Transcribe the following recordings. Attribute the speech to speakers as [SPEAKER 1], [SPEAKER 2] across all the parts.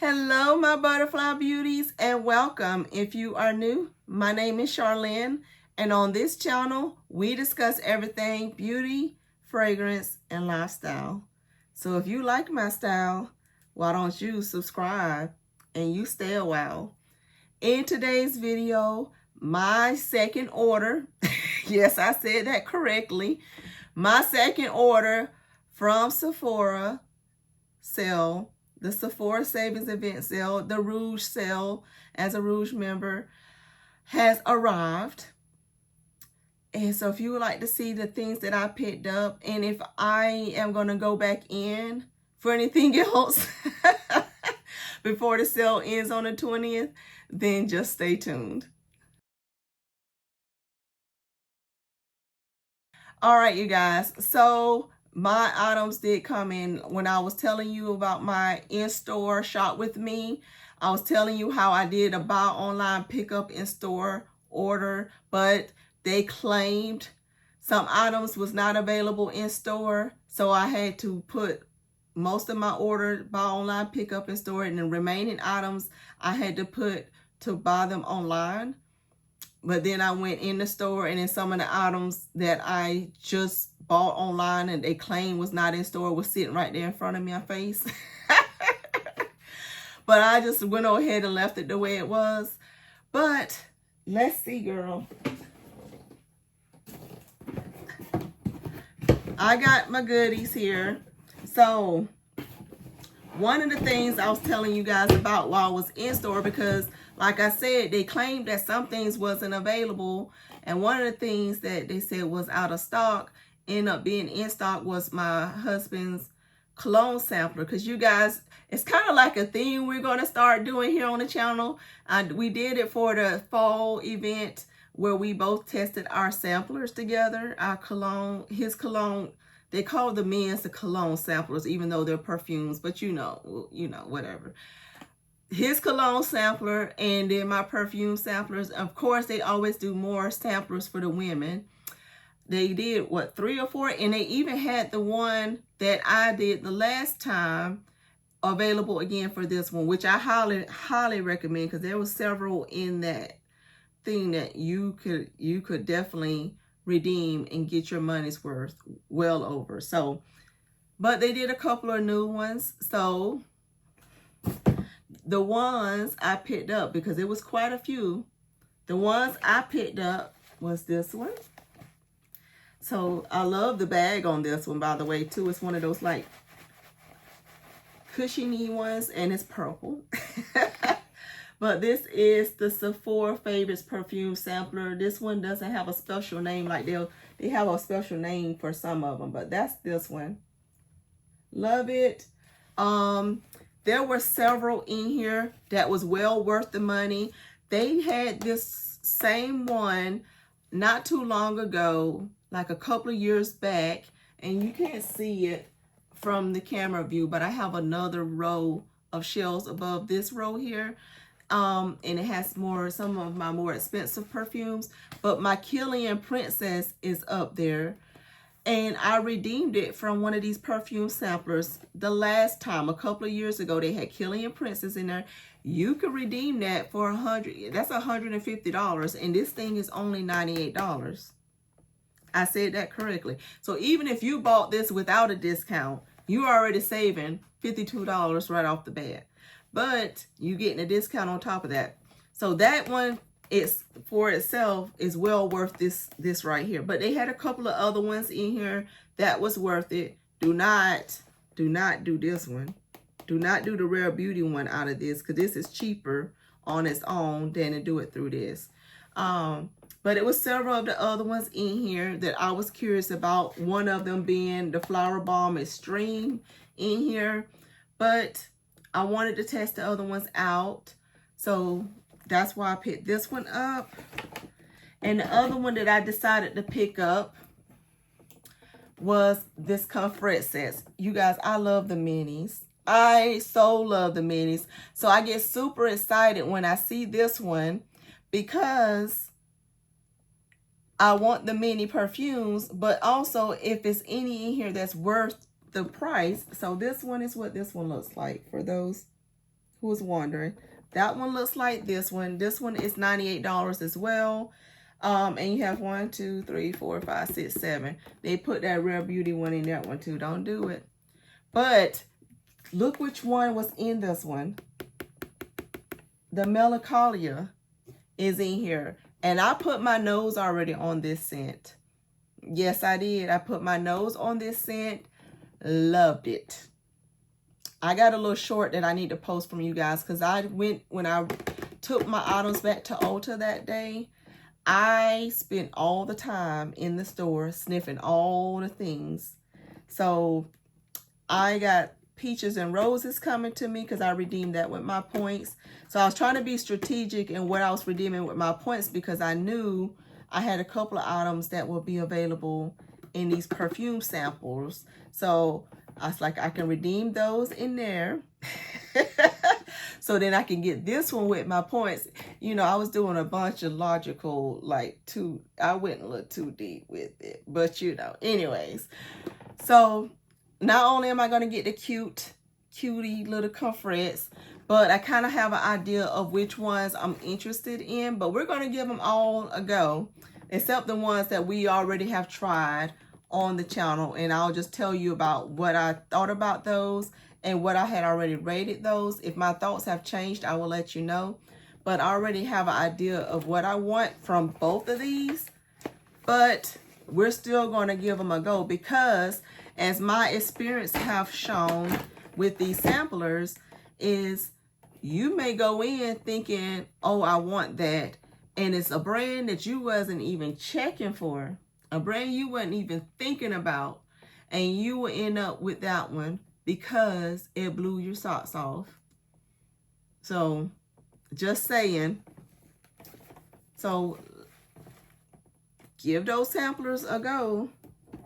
[SPEAKER 1] Hello, my butterfly beauties, and welcome. If you are new, my name is Charlene, and on this channel, we discuss everything beauty, fragrance, and lifestyle. So if you like my style, why don't you subscribe and you stay a while. In today's video, my second order, yes, I said that correctly, my second order from Sephora sale, the Sephora Savings Event sale, the Rouge sale as a Rouge member has arrived. And so if you would like to see the things that I picked up, and if I am going to go back in for anything else before the sale ends on the 20th, then just stay tuned. All right, you guys. So my items did come in. When I was telling you about my in-store shop with me, I was telling you how I did a buy online, pick up in-store order, but they claimed some items was not available in store. So I had to put most of my order buy online, pick up in store, and the remaining items I had to put to buy them online. But then I went in the store, and then some of the items that I just bought online and they claimed was not in store was sitting right there in front of my face. But I just went ahead and left it the way it was. But let's see, girl. I got my goodies here. So one of the things I was telling you guys about while I was in store, because like I said, they claimed that some things wasn't available. And one of the things that they said was out of stock, ended up being in stock, was my husband's cologne sampler. Because you guys, it's kind of like a thing we're going to start doing here on the channel. We did it for the fall event where we both tested our samplers together. Our cologne, his cologne, they call the men's the cologne samplers, even though they're perfumes, but you know, whatever. His cologne sampler and then my perfume samplers. Of course, they always do more samplers for the women. They did, what, 3 or 4? And they even had the one that I did the last time available again for this one, which I highly recommend, because there were several in that thing that you could definitely redeem and get your money's worth well over. So, but they did a couple of new ones. So the ones I picked up, because it was quite a few, the ones I picked up was this one. So I love the bag on this one, by the way, too. It's one of those like cushiony ones, and it's purple. But this is the Sephora Favorites Perfume Sampler. This one doesn't have a special name. Like they have a special name for some of them, but that's this one. Love it. There were several in here that was well worth the money. They had this same one not too long ago, like a couple of years back, and you can't see it from the camera view, but I have another row of shelves above this row here. And it has some of my more expensive perfumes, but my Killian Princess is up there. And I redeemed it from one of these perfume samplers the last time, a couple of years ago. They had Killian Princess in there. You could redeem that for $100. That's $150, and this thing is only $98. I said that correctly. So even if you bought this without a discount, you're already saving $52 right off the bat. But you getting a discount on top of that. So that one, it's for itself is well worth this right here. But they had a couple of other ones in here that was worth it. Do not do this one. Do not do the Rare Beauty one out of this, because this is cheaper on its own than to do it through this. But it was several of the other ones in here that I was curious about. One of them being the Flower Bomb Extreme in here. But I wanted to test the other ones out. So that's why I picked this one up. And the other one that I decided to pick up was this Comfort Sets. You guys, I love the minis. I so love the minis. So I get super excited when I see this one, because I want the mini perfumes, but also if it's any in here that's worth the price. So this one is what this one looks like for those who's wondering. That one looks like this one. This one is $98 as well. And you have 1, 2, 3, 4, 5, 6, 7. They put that Rare Beauty one in that one too. Don't do it. But look which one was in this one. The Melancholia is in here. And I put my nose already on this scent. Yes, I did. I put my nose on this scent. Loved it. I got a little short that I need to post from you guys because when I took my items back to Ulta that day, I spent all the time in the store sniffing all the things. So I got Peaches and Roses coming to me because I redeemed that with my points. So I was trying to be strategic in what I was redeeming with my points because I knew I had a couple of items that will be available in these perfume samples. So I was like, I can redeem those in there. So then I can get this one with my points. You know, I was doing a bunch of logical, I wouldn't look too deep with it. But, you know, anyways. So not only am I going to get the cutie little comforts, but I kind of have an idea of which ones I'm interested in. But we're going to give them all a go, except the ones that we already have tried on the channel. And I'll just tell you about what I thought about those and what I had already rated those. If my thoughts have changed, I will let you know. But I already have an idea of what I want from both of these. But we're still going to give them a go because as my experience have shown with these samplers is you may go in thinking, oh, I want that. And it's a brand that you wasn't even checking for. A brand you wasn't even thinking about. And you will end up with that one because it blew your socks off. So, just saying. So, give those samplers a go.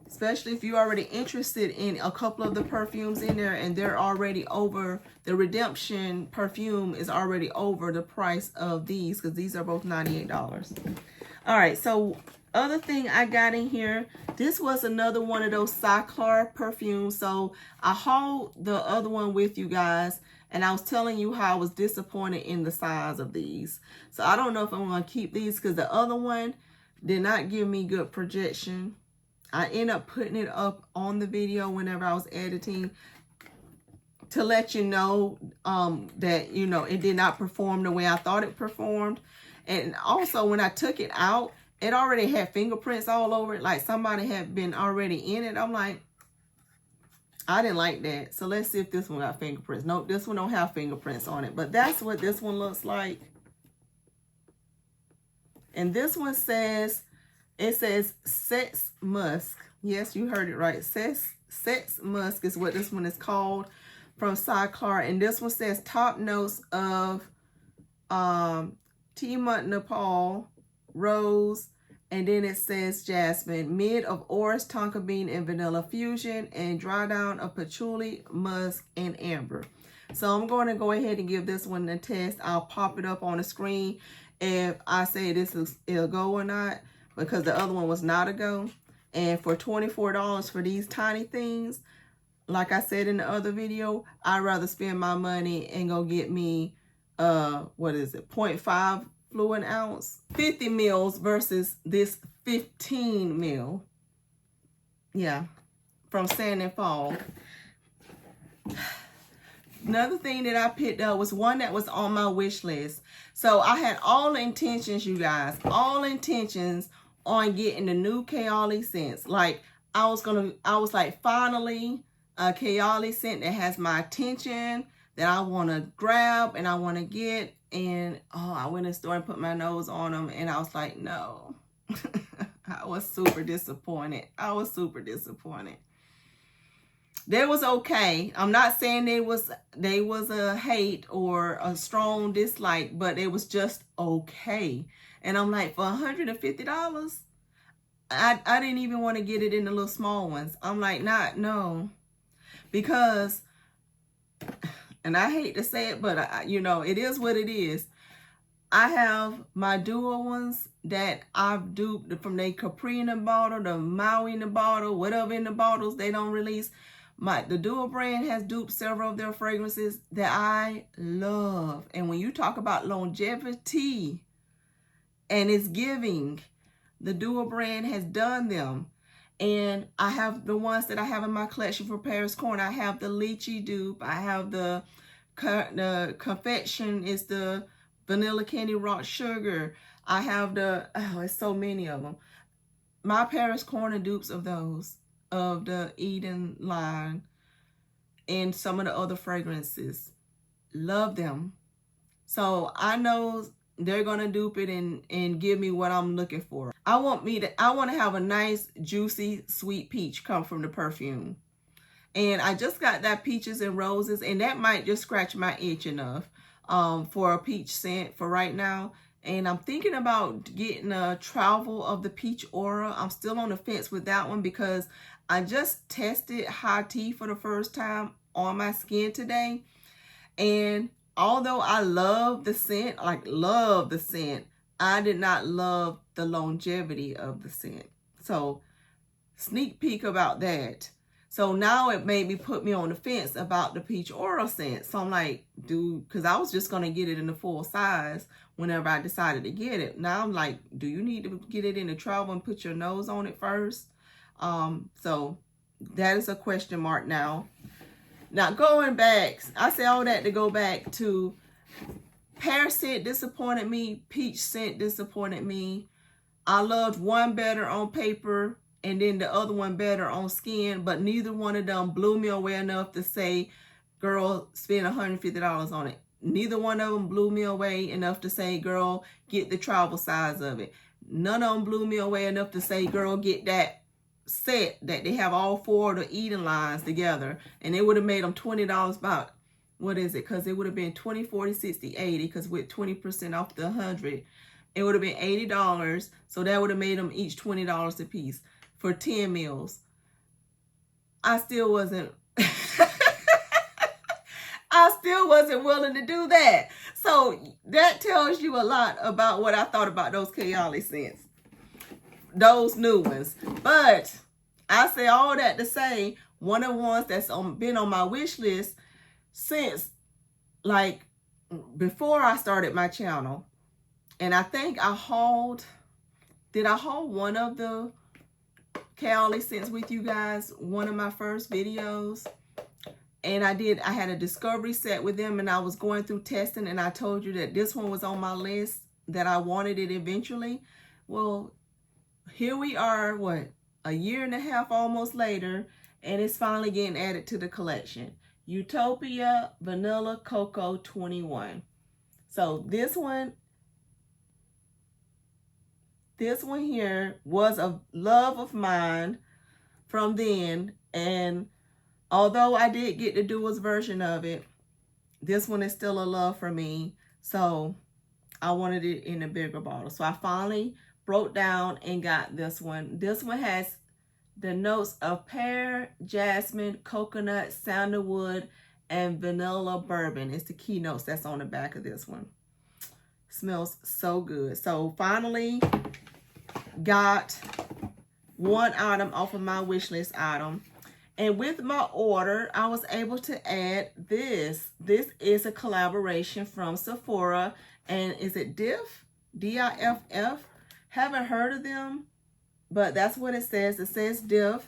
[SPEAKER 1] Especially if you're already interested in a couple of the perfumes in there and they're already over, the Redemption perfume is already over the price of these because these are both $98. All right, so other thing I got in here, this was another one of those Cyclar perfumes. So I hauled the other one with you guys and I was telling you how I was disappointed in the size of these. So I don't know if I'm going to keep these because the other one did not give me good projection. I end up putting it up on the video whenever I was editing to let you know that, you know, it did not perform the way I thought it performed. And also when I took it out, it already had fingerprints all over it. Like somebody had been already in it. I'm like, I didn't like that. So let's see if this one got fingerprints. Nope, this one don't have fingerprints on it. But that's what this one looks like. And this one says, it says Sex Musk. Yes, you heard it right. Sex Musk is what this one is called from Cyclar. And this one says top notes of Timut Nepal, Rose, and then it says jasmine, mid of orris, tonka bean, and vanilla fusion, and dry down of patchouli, musk, and amber. So I'm going to go ahead and give this one a test. I'll pop it up on the screen if I say this is a go or not, because the other one was not a go. And for $24 for these tiny things, like I said in the other video, I'd rather spend my money and go get me, what is it, 0.5 fluid ounce, 50 mils versus this 15 mil. Yeah, from Sand and Fall. Another thing that I picked up was one that was on my wish list. So I had all intentions, you guys, all intentions on getting the new Kayali scents. Like I was like, finally a Kayali scent that has my attention, that I want to grab and I want to get. And oh, I went in the store and put my nose on them and I was like, no. I was super disappointed. They was okay. I'm not saying they was a hate or a strong dislike, but it was just okay. And I'm like, for $150, I didn't even want to get it in the little small ones. I'm like, no. Because, and I hate to say it, but you know, it is what it is. I have my dual ones that I've duped from the Capri in the bottle, the Maui in the bottle, whatever in the bottles they don't release. The Duo brand has duped several of their fragrances that I love. And when you talk about longevity and it's giving, the Duo brand has done them. And I have the ones that I have in my collection for Paris Corner. I have the Lychee dupe. I have the Confection is the Vanilla Candy Rock Sugar. I have the, oh, it's so many of them. My Paris Corner dupes of those, of the Eden line and some of the other fragrances. Love them. So I know they're gonna dupe it and give me what I'm looking for. I want to have a nice, juicy, sweet peach come from the perfume. And I just got that Peaches and Roses, and that might just scratch my itch enough for a peach scent for right now. And I'm thinking about getting a Travel of the Peach Aura. I'm still on the fence with that one because I just tested high tea for the first time on my skin today. And although I love the scent, I did not love the longevity of the scent. So sneak peek about that. So now it made me put me on the fence about the Peach Aura scent. So I'm like, dude, because I was just going to get it in the full size whenever I decided to get it. Now I'm like, do you need to get it in the Travel and put your nose on it first? So that is a question mark now. Now going back, I say all that to go back to pear scent disappointed me. Peach scent disappointed me. I loved one better on paper and then the other one better on skin, but neither one of them blew me away enough to say, girl, spend $150 on it. Neither one of them blew me away enough to say, girl, get the travel size of it. None of them blew me away enough to say, girl, get that set that they have all four of the Eden lines together. And it would have made them $20 about, what is it? Because it would have been 20, 40, 60, 80, because with 20% off the 100, it would have been $80. So that would have made them each $20 a piece for 10 meals. I still wasn't willing to do that. So that tells you a lot about what I thought about those Kayali scents, those new ones. But I say all that to say, one of the ones that's been on my wish list since like before I started my channel, and I think I hauled, did I haul one of the Kayali scents with you guys, one of my first videos? And I had a discovery set with them, and I was going through testing, and I told you that this one was on my list, that I wanted it eventually. Well, here we are, what, a year and a half almost later, and it's finally getting added to the collection. Utopia Vanilla Cocoa 21. So this one here was a love of mine from then, and although I did get the Duo's version of it, this one is still a love for me. So I wanted it in a bigger bottle. So I finally broke down and got this one. This one has the notes of pear, jasmine, coconut, sandalwood, and vanilla bourbon. It's the key notes that's on the back of this one. Smells so good. So finally got one item off of my wish list item. And with my order, I was able to add this. This is a collaboration from Sephora. And is it Diff? D-I-F-F? Haven't heard of them, but that's what it says. It says Diff.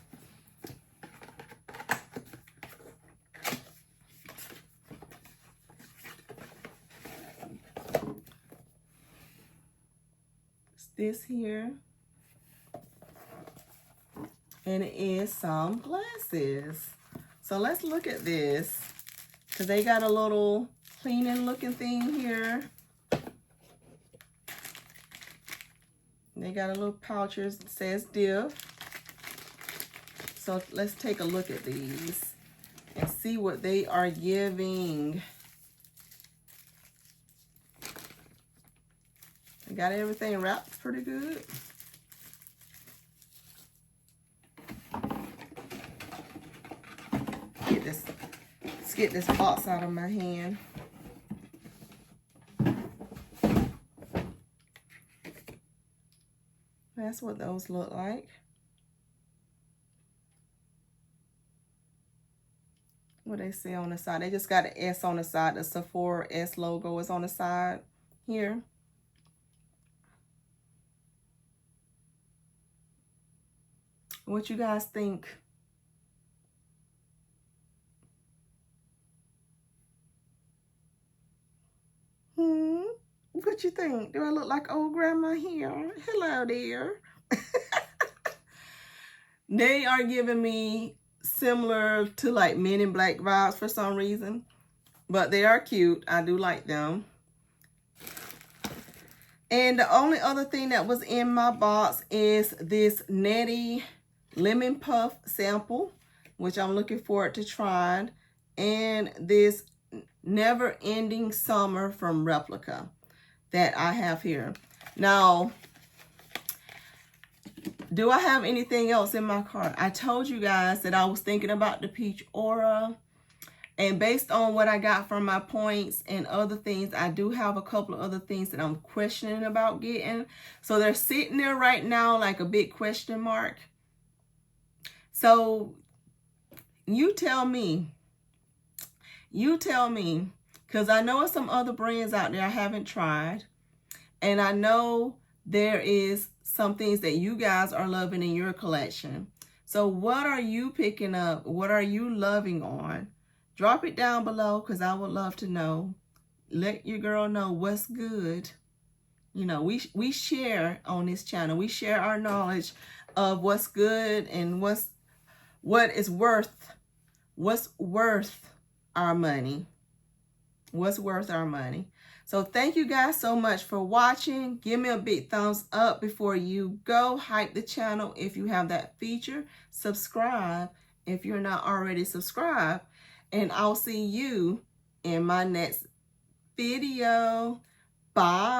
[SPEAKER 1] It's this here. And it is some glasses. So let's look at this, because they got a little cleaning looking thing here. They got a little pouch that says Diff. So let's take a look at these and see what they are giving. They got everything wrapped pretty good. Let's get this box out of my hand. That's what those look like. what they say on the side. They just got an S on the side. The Sephora S logo is on the side here. What you guys think? What you think? Do I look like old grandma here? Hello there. They are giving me similar to like Men in Black vibes for some reason. But they are cute. I do like them. And the only other thing that was in my box is this Netty Lemon Puff sample, which I'm looking forward to trying. And this Never Ending Summer from Replica that I have here. Now, do I have anything else in my cart? I told you guys that I was thinking about the Peach Aura. And based on what I got from my points and other things, I do have a couple of other things that I'm questioning about getting. So they're sitting there right now like a big question mark. So you tell me, because I know some other brands out there I haven't tried. And I know there is some things that you guys are loving in your collection. So what are you picking up? What are you loving on? Drop it down below because I would love to know. Let your girl know what's good. You know, we share on this channel. We share our knowledge of what's good and what's worth our money. What's worth our money. So thank you guys so much for watching. Give me a big thumbs up before you go. Hype the channel if you have that feature. Subscribe if you're not already subscribed. And I'll see you in my next video. Bye.